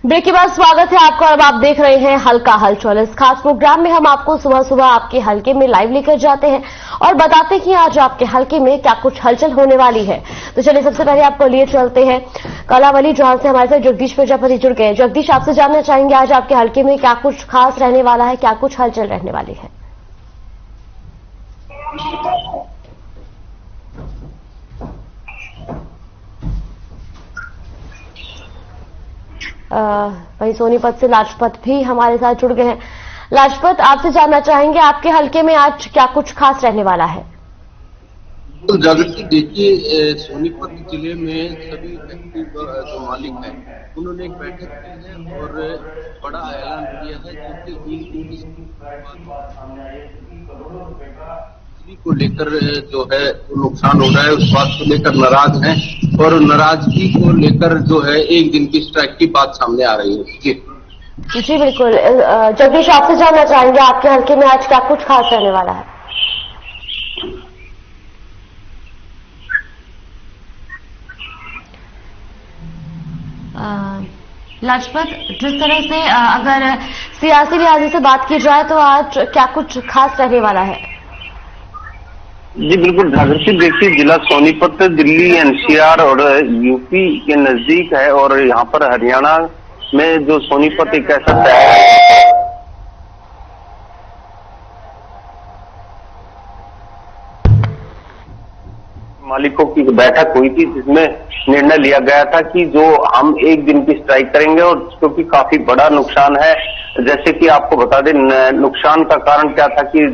Break के बाद स्वागत है आपका और आप देख रहे हैं हल्का हलचल। इस खास प्रोग्राम में हम आपको सुबह सुबह आपके हलके में लाइव लेकर जाते हैं और बताते हैं कि आज आपके हलके में क्या कुछ हलचल होने वाली है। तो चलिए सबसे पहले आपको लिए चलते हैं कलावली, जहां से हमारे साथ जगदीश प्रजापति जुड़ गए। जगदीश, आपसे जानना चाहेंगे आज आपके हलके में क्या कुछ खास रहने वाला है, क्या कुछ हलचल रहने वाली है। वहीं सोनीपत से लाजपत भी हमारे साथ जुड़ गए हैं। लाजपत, आपसे जानना चाहेंगे आपके हलके में आज क्या कुछ खास रहने वाला है। तो जागृति, देखिए सोनीपत जिले में सभी फैक्ट्री जो मालिक हैं उन्होंने एक बैठक की है और बड़ा ऐलान किया है, क्योंकि बिजली को लेकर जो है नुकसान हो रहा है उस बात को लेकर नाराज हैं और नाराजगी को लेकर जो है एक दिन की स्ट्राइक की बात सामने आ रही है। जी बिल्कुल। जगदीश, आपसे जानना चाहेंगे आपके हलके में आज क्या कुछ खास रहने वाला है। लाजपत, जिस तरह से अगर सियासी लिहाज से बात की जाए तो आज क्या कुछ खास रहने वाला है। जी बिल्कुल जागृति, देखिए जिला सोनीपत दिल्ली, एनसीआर और यूपी के नजदीक है और यहाँ पर हरियाणा में जो सोनीपत एक ऐसा शहर है मालिकों की बैठक हुई थी जिसमें निर्णय लिया गया था कि जो हम एक दिन की स्ट्राइक करेंगे और क्योंकि काफी बड़ा नुकसान है। जैसे कि आपको बता दें नुकसान का कारण क्या था कि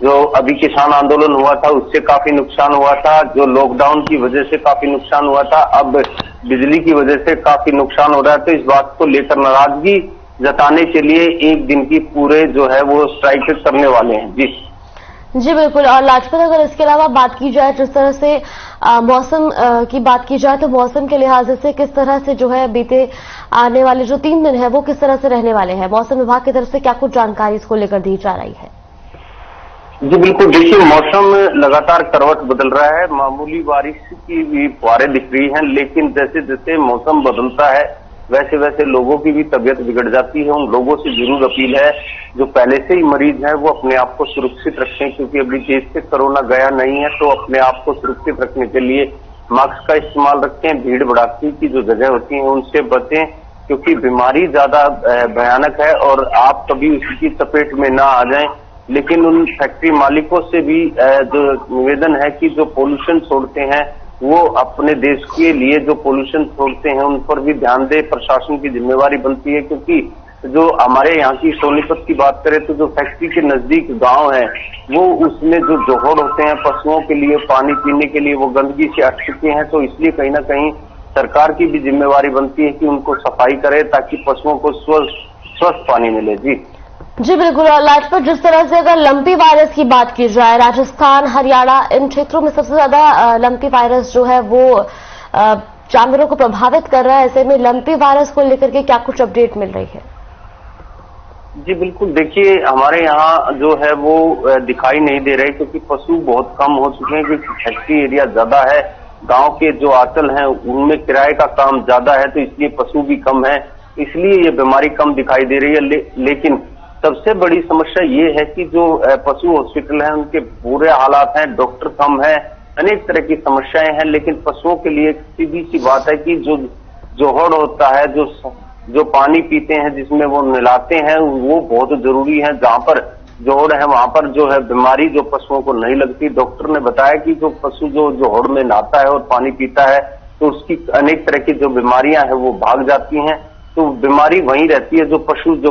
जो अभी किसान आंदोलन हुआ था उससे काफी नुकसान हुआ था, जो लॉकडाउन की वजह से काफी नुकसान हुआ था, अब बिजली की वजह से काफी नुकसान हो रहा है। तो इस बात को लेकर नाराजगी जताने के लिए एक दिन की पूरे जो है वो स्ट्राइक करने वाले हैं। जी बिल्कुल। और लाजपत, अगर इसके अलावा बात की जाए जिस तरह से मौसम की बात की जाए तो मौसम के लिहाज से किस तरह से जो है बीते आने वाले जो 3 दिन है वो किस तरह से रहने वाले हैं, मौसम विभाग की तरफ से क्या कुछ जानकारी इसको लेकर दी जा रही है। जी बिल्कुल, देखिए मौसम लगातार करवट बदल रहा है, मामूली बारिश की भी फुहारें दिख रही हैं, लेकिन जैसे जैसे मौसम बदलता है वैसे वैसे लोगों की भी तबीयत बिगड़ जाती है। उन लोगों से जरूर अपील है जो पहले से ही मरीज है वो अपने आप को सुरक्षित रखें, क्योंकि अभी देश से कोरोना गया नहीं है। तो अपने आप को सुरक्षित रखने के लिए मास्क का इस्तेमाल रखें, भीड़ भड़ाके की जो जगह होती है उनसे बचें, क्योंकि बीमारी ज्यादा भयानक है और आप कभी उसकी चपेट में ना आ जाएं। लेकिन उन फैक्ट्री मालिकों से भी जो निवेदन है कि जो पोल्यूशन छोड़ते हैं वो अपने देश के लिए जो पोल्यूशन छोड़ते हैं उन पर भी ध्यान दे, प्रशासन की जिम्मेवारी बनती है। क्योंकि जो हमारे यहाँ की सोनीपत की बात करें तो जो फैक्ट्री के नजदीक गांव है वो उसमें जो जोहड़ होते हैं पशुओं के लिए पानी पीने के लिए वो गंदगी से अट चुके हैं। तो इसलिए कहीं ना कहीं सरकार की भी जिम्मेवारी बनती है कि उनको सफाई करे ताकि पशुओं को स्वस्थ पानी मिले। जी बिल्कुल। और लाजपत, जिस तरह से अगर लंपी वायरस की बात की जाए, राजस्थान, हरियाणा इन क्षेत्रों में सबसे ज्यादा लंपी वायरस जो है वो जानवरों को प्रभावित कर रहा है। ऐसे में लंपी वायरस को लेकर के क्या कुछ अपडेट मिल रही है। जी बिल्कुल, देखिए हमारे यहाँ जो है वो दिखाई नहीं दे रहे क्योंकि पशु बहुत कम हो चुके हैं, क्योंकि फैक्ट्री एरिया ज्यादा है, गांव के जो आंचल हैं उनमें किराए का काम ज्यादा है, तो इसलिए पशु भी कम है, इसलिए ये बीमारी कम दिखाई दे रही है। लेकिन सबसे बड़ी समस्या ये है कि जो पशु हॉस्पिटल हैं उनके बुरे हालात हैं, डॉक्टर कम है, अनेक तरह की समस्याएं हैं। लेकिन पशुओं के लिए सीधी सी बात है कि जो जोहड़ होता है, जो पानी पीते हैं, जिसमें वो नहलाते हैं, वो बहुत जरूरी है। जहां पर जोहड़ है वहां पर जो है बीमारी जो पशुओं को नहीं लगती। डॉक्टर ने बताया कि जो पशु जो जोहड़ में नहाता है और पानी पीता है तो उसकी अनेक तरह की जो बीमारियां हैं वो भाग जाती हैं। तो बीमारी वहीं रहती है जो पशु जो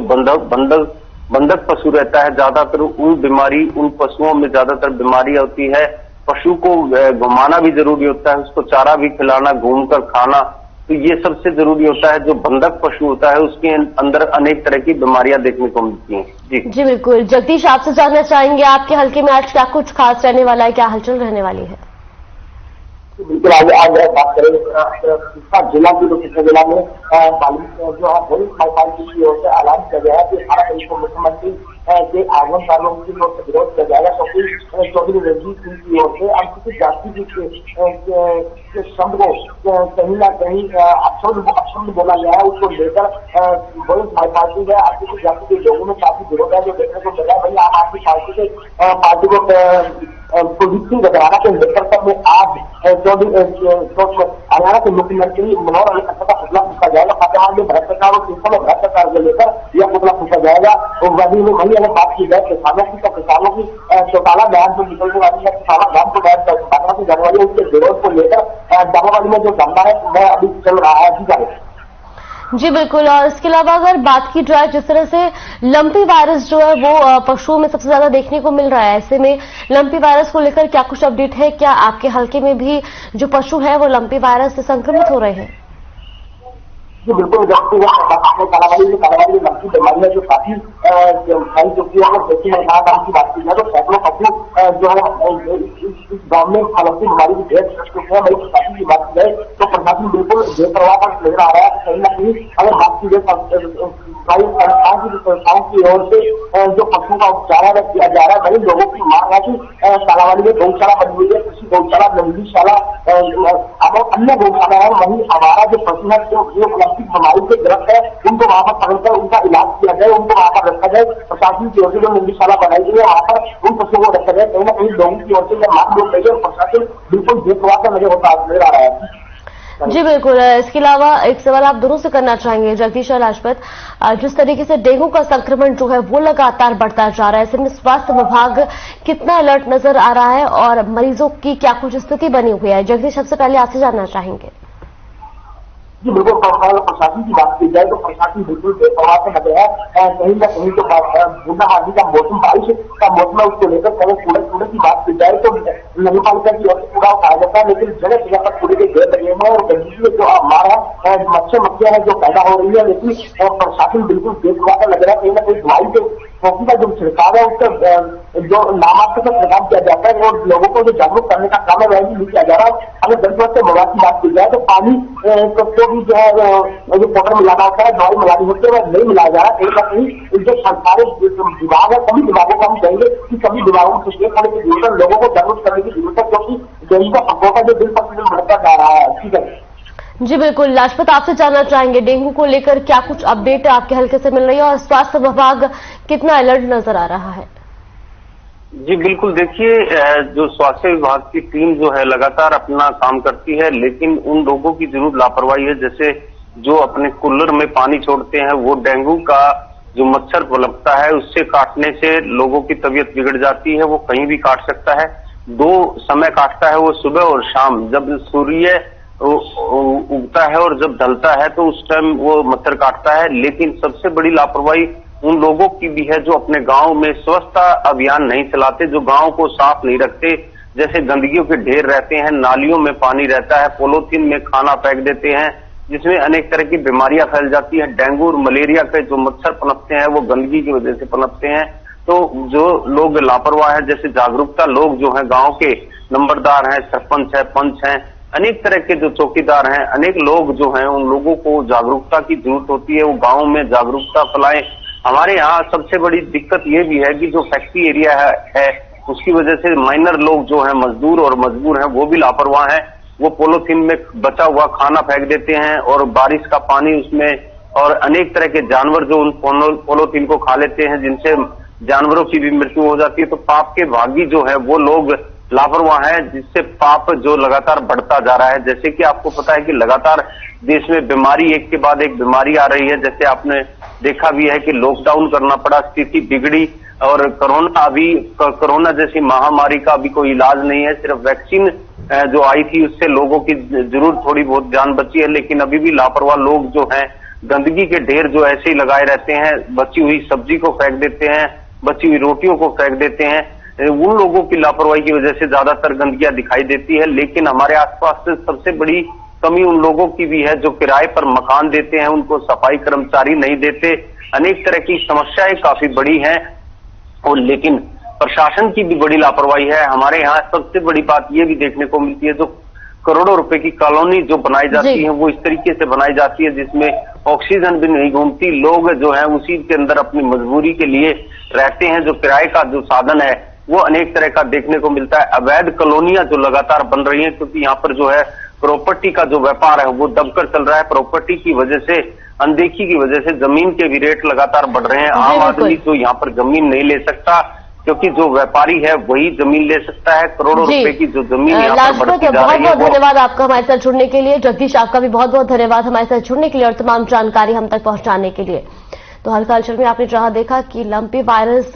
बंधक पशु रहता है, ज्यादातर उन पशुओं में ज्यादातर बीमारी होती है। पशु को घुमाना भी जरूरी होता है, उसको चारा भी खिलाना, घूमकर खाना, तो ये सबसे जरूरी होता है। जो बंधक पशु होता है उसके अंदर अनेक तरह की बीमारियां देखने को मिलती हैं। जी बिल्कुल। जगदीश, आपसे जानना चाहेंगे आपके हलके में आज क्या कुछ खास रहने वाला है, क्या हलचल रहने वाली है। बिल्कुल, आज बात करें जिला की तो जिला में जो है की ओर से ऐलान किया गया है कि 18 तारीख को मुख्यमंत्री के आगमन कारणों की ओर से विरोध किया जाएगा, क्योंकि चौधरी रणजीत सिंह की ओर से अनुसूचित जाति के शब्द को कहीं ना कहीं अपशब्द बोला गया है। उसको लेकर बहुजन समाज पार्टी है अनुसूचित जाति के लोगों में काफी विरोध है जो देखने को मिला है। वही आम आदमी पार्टी को कुलदीप सिंह गजराना के नेतृत्व में आज हरियाणा के मुख्यमंत्री मनोहर लाल खट्टर का पुतला फूंका जाएगा। फतेहाबाद में भ्रष्टाचार और सिंपल और भ्रष्टाचार को लेकर यह पुतला फूंका जाएगा। वही अगर बात की जाए किसानों की, तो किसानों की चौटाला बयान जो निकलने वाली है, किसानों ग्राम को घटना की जाने वाली है, उसके विरोध को लेकर दामाबादी में जो धरना है वह अभी चल रहा है। जी बिल्कुल। और इसके अलावा अगर बात की जाए जिस तरह से लंपी वायरस जो है वो पशुओं में सबसे ज्यादा देखने को मिल रहा है, ऐसे में लंपी वायरस को लेकर क्या कुछ अपडेट है? क्या आपके हलके में भी जो पशु है वो लंपी वायरस से संक्रमित हो रहे हैं? जी बिल्कुल, कालाबाड़ी में लंपी बीमारी है जो काफी फैल चुकी है। और जैसे मैं कहा की बात की जाए तो सैकड़ों पशु जो है इस गाँव में लंपी बीमारी की ढेर चुके हैं। वही प्रशासन की बात की जाए तो प्रशासन बिल्कुल बेपरवाह पर नजर आ रहा है। कहीं ना कहीं अगर बात की जाए संस्थाओं की ओर से जो पशुओं का उपचार है किया जा रहा है, वही लोगों की मांग है कि कालाबाड़ी में गौशाला बनी हुई है, कृषि गौशाला, नंदीशाला, अन्य गौशाला है। वही हमारा जो पशु है जो बीमारी से ग्रस्त है उनको वहां पर पकड़कर उनका इलाज किया जाए, उनको वहां पर रखा जाए। प्रशासन की ओर से जो नंदीशाला बनाई गई है वहां पर उन पशुओं को रखा जाए। कहीं ना कहीं लोगों की ओर से यह मांग लोग रही है और प्रशासन बिल्कुल बेपरवाह का नजर आ रहा है। जी बिल्कुल। इसके अलावा एक सवाल आप दोनों से करना चाहेंगे जगदीश और लाजपत, जिस तरीके से डेंगू का संक्रमण जो है वो लगातार बढ़ता जा रहा है, ऐसे में स्वास्थ्य विभाग कितना अलर्ट नजर आ रहा है और मरीजों की क्या कुछ स्थिति बनी हुई है? जगदीश, सबसे पहले आपसे जानना चाहेंगे। जी बिल्कुल, प्रशासन की बात की जाए तो प्रशासन बिल्कुल बेपरवाह से लग रहा है। कहीं ना कहीं तो बूंदाबांदी का मौसम, बारिश का मौसम है, उसको लेकर कूड़े की बात की जाए तो नगर पालिका की ओर से कूड़ा उठाया जाता है, लेकिन जगह जगह पर कूड़े के ढेर लगे हैं और गंदगी जो हमारा मच्छर है जो पैदा हो रही है। लेकिन प्रशासन बिल्कुल बेपरवाह लग रहा है। कहीं ना कहीं दवाई के फोकी का जो छिड़काव है उसका जो नामांकन का छिड़काव किया जाता है और लोगों को जो जागरूक करने का काम है वह भी नहीं किया जा रहा। अगर जनपद से मवाद की बात की जाए तो पानी को भी जो है जो पाउडर मिलाना होता है, दवाई मिलानी होती है, वह नहीं मिलाया जा रहा। कहीं ना कहीं जो सरकारी विभाग है सभी विभागों को हम कहेंगे कि सभी विभागों को सचेत होने की जरूरत है, लोगों को जागरूक करने की जरूरत है, क्योंकि डेंगू का प्रकोप है जो दिन प्रतिदिन बढ़ता जा रहा है। ठीक है जी बिल्कुल। लाजपत, आपसे जानना चाहेंगे डेंगू को लेकर क्या कुछ अपडेट आपके हल्के से मिल रही है और स्वास्थ्य विभाग कितना अलर्ट नजर आ रहा है? जी बिल्कुल, देखिए जो स्वास्थ्य विभाग की टीम जो है लगातार अपना काम करती है, लेकिन उन लोगों की जरूर लापरवाही है। जैसे जो अपने कूलर में पानी छोड़ते हैं वो डेंगू का जो मच्छर पनपता है उससे काटने से लोगों की तबीयत बिगड़ जाती है। वो कहीं भी काट सकता है, 2 समय काटता है, वो सुबह और शाम, जब सूर्य उगता है और जब ढलता है तो उस टाइम वो मच्छर काटता है। लेकिन सबसे बड़ी लापरवाही उन लोगों की भी है जो अपने गांव में स्वच्छता अभियान नहीं चलाते, जो गांव को साफ नहीं रखते। जैसे गंदगियों के ढेर रहते हैं, नालियों में पानी रहता है, पॉलीथीन में खाना फेंक देते हैं, जिसमें अनेक तरह की बीमारियां फैल जाती है। डेंगू और मलेरिया के जो मच्छर पनपते हैं वो गंदगी की वजह से पनपते हैं। तो जो लोग लापरवाह है, जैसे जागरूकता लोग जो है गांव के नंबरदार हैं, सरपंच है, पंच हैं, अनेक तरह के जो चौकीदार हैं, अनेक लोग जो हैं, उन लोगों को जागरूकता की जरूरत होती है। वो गाँव में जागरूकता फैलाएं। हमारे यहाँ सबसे बड़ी दिक्कत ये भी है कि जो फैक्ट्री एरिया है उसकी वजह से माइनर लोग जो हैं, मजदूर और मजबूर हैं, वो भी लापरवाह हैं। वो पॉलीथीन में बचा हुआ खाना फेंक देते हैं और बारिश का पानी उसमें, और अनेक तरह के जानवर जो उन पॉलीथीन को खा लेते हैं, जिनसे जानवरों की भी मृत्यु हो जाती है। तो पाप के भागी जो है वो लोग लापरवाह है, जिससे पाप जो लगातार बढ़ता जा रहा है। जैसे कि आपको पता है कि लगातार देश में बीमारी एक के बाद एक बीमारी आ रही है। जैसे आपने देखा भी है कि लॉकडाउन करना पड़ा, स्थिति बिगड़ी, और कोरोना जैसी महामारी का अभी कोई इलाज नहीं है। सिर्फ वैक्सीन जो आई थी उससे लोगों की जरूर थोड़ी बहुत जान बची है, लेकिन अभी भी लापरवाह लोग जो हैं गंदगी के ढेर जो ऐसे ही लगाए रहते हैं, बची हुई सब्जी को फेंक देते हैं, बची हुई रोटियों को फेंक देते हैं। उन लोगों की लापरवाही की वजह से ज्यादातर गंदगियां दिखाई देती है। लेकिन हमारे आसपास से सबसे बड़ी कमी उन लोगों की भी है जो किराए पर मकान देते हैं, उनको सफाई कर्मचारी नहीं देते। अनेक तरह की समस्याएं काफी बड़ी हैं, और लेकिन प्रशासन की भी बड़ी लापरवाही है। हमारे यहाँ सबसे बड़ी बात ये भी देखने को मिलती है, जो करोड़ों रुपए की कॉलोनी जो बनाई जाती है वो इस तरीके से बनाई जाती है जिसमें ऑक्सीजन भी नहीं घूमती, लोग जो है उसी के अंदर अपनी मजबूरी के लिए रहते हैं। जो किराए का जो साधन है वो अनेक तरह का देखने को मिलता है। अवैध कॉलोनियां जो लगातार बन रही हैं, क्योंकि यहाँ पर जो है प्रॉपर्टी का जो व्यापार है वो दबकर चल रहा है। प्रॉपर्टी की वजह से, अनदेखी की वजह से जमीन के भी रेट लगातार बढ़ रहे हैं। आम आदमी जो यहाँ पर जमीन नहीं ले सकता, क्योंकि जो व्यापारी है वही जमीन ले सकता है। करोड़ों रुपए की जो जमीन यहाँ पर बढ़ती जा रही है। बहुत धन्यवाद आपका हमारे साथ जुड़ने के लिए। जगदीश, आपका भी बहुत बहुत धन्यवाद हमारे साथ जुड़ने के लिए और तमाम जानकारी हम तक पहुंचाने के लिए। तो हल्का हलचल में आपने जहां देखा कि लंपी वायरस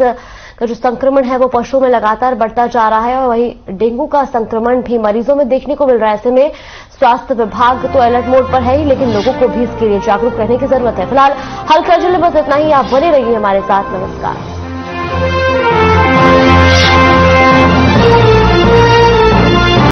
का जो संक्रमण है वो पशुओं में लगातार बढ़ता जा रहा है और वही डेंगू का संक्रमण भी मरीजों में देखने को मिल रहा है। ऐसे में स्वास्थ्य विभाग तो अलर्ट मोड पर है ही, लेकिन लोगों को भी इसके लिए जागरूक रहने की जरूरत है। फिलहाल हल्का हलचल में बस इतना ही। आप बने रहिए हमारे साथ। नमस्कार।